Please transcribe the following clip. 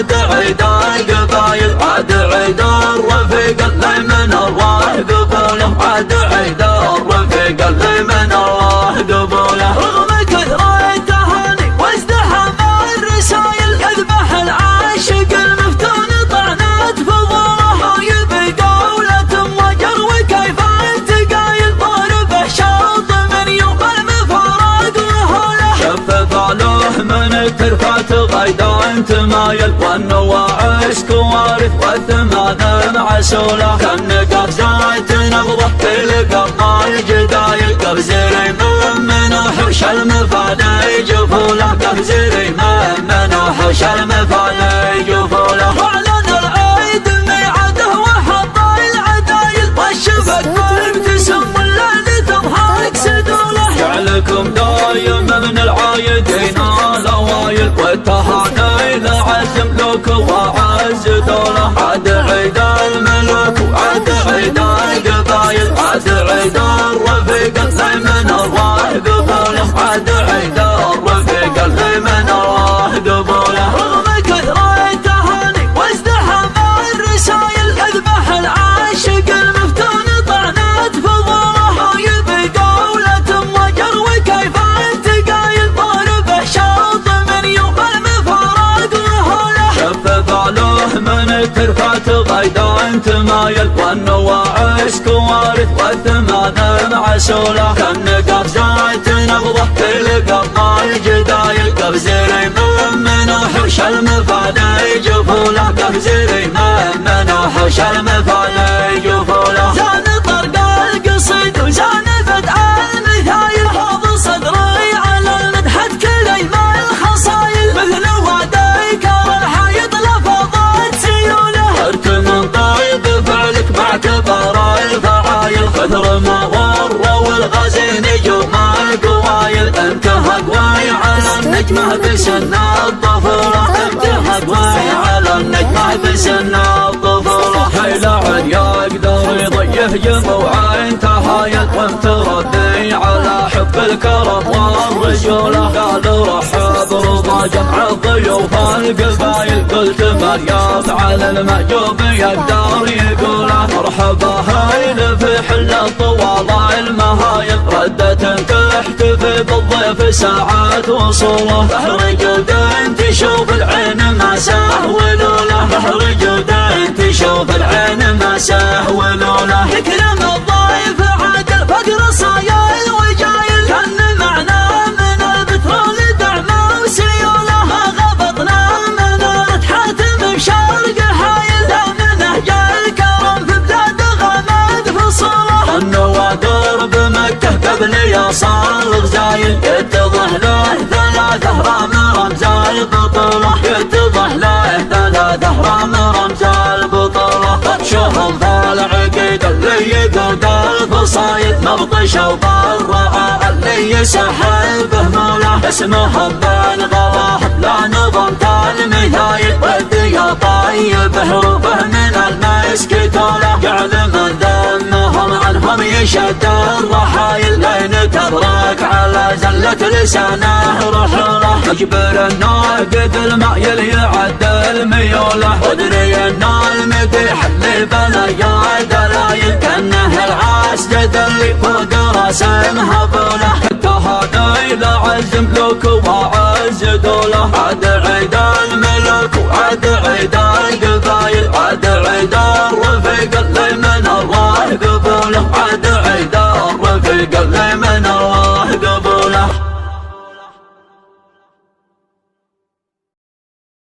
عاد عيد القبايل، عاد عيد الرفيق اللي من الله قبوله، عاد عيد الرفيق اللي من الله قبوله. رغم كثرة التهاني وازدحام الرسايل، يذبح العاشق المفتون طعنات فضوله، رايب قولة وجر وكيف انت قايل، ضاربه شوط من يوم المفارق وهوله. شفف علوه من ترفات غيدا انت مايل، والنواعش كوارث والثمان معسوله، كان قفزات نبضه تلقى الجدايل، قفزري من وحوش المفاني جفوله، قفزري من وحوش المفاني جفوله. واعلن العيد ميعاده وحط العدايل، والشفق مبتسم والليل تضحك سدوله. جعلكم دايم من العايدين الاوايل، والتهاني لعزم لك وعز دوله، عاد عيد الملوك وعاد عيد القبايل، عاد عيد الرفيق اللي من الله قبوله، عاد عيد الرفيق اللي من الله قبوله. رغم كثرة التهاني وازدحام الرسايل، يذبح العاشق المفتون طعنات فضوله، رايب قولة وجر وكيف انت قايل، ضاربه شوط من يوم المفارق وهوله. شفف علوه من ترفات غيدا انت مايل، والنواعش كوارث والثمان معسوله، كان قفزات نبضه تلقى الجدايل، قفزري من وحوش المفاني جفوله، قفزري من وحوش المفاني جفوله. زان طرق القصيد وزان فتح المثايل، حوض صدري على المدحة كليما الخصايل، مثل وادي كار الحيض لفظت سيوله، ارت من طيب فعلك باعتبار الفعايل، كثر ما غر والغزي نجوم القوايل، انت هقواي على النجمة بسن الطفولة، انت هقواي على النجمة بسن الطفولة. هيلا عد يقدر يضيه جموع تهايل، وانت ردي على حب الكرم والرجولة، قال رحب رضا جمع الضيوف القبايل، قلت مريم على المعجوب يقدر يقوله، مرحبا هايل في حل طوال المهايل، ردة تحتفي بالضيف ساعات وصوله، بحر جود تشوف العين ما سهولوله، بحر جود تشوف العين ما سهولوله. يكرم الضيف عادل فقر صايل وجايل، كان معنا من البترول دعمه وسيوله، غبطنا من الحاتم بشرق حايل، لا من نهج الكرم في بلاد غمد فصوله. النوادر بمكة قبل يصل الغزايل، يتضح له ثلاثة رام رمز البطولة، يتضح له ثلاثة رام رمز البطولة. بطشهم فالعقيد اللي يقود الفصايل، نبطش وبالرعاء اللي يسحل به موله، اسمهم بالغواهب لا نظمت المثايل، والديا طيب هروبه من المسك توله، جعل من ذمهم عنهم يشد الرحايل، لين تبرك على زلة لسانه رحوله، يجبر الناقد المايل يعدل ميوله، ودري ان المديح اللي بلا يا دلايل، كانه العسجد اللي فوق راسمها بوله، التهاني لعز ملوك وعز دوله، عاد عيد الملوك وعاد عيد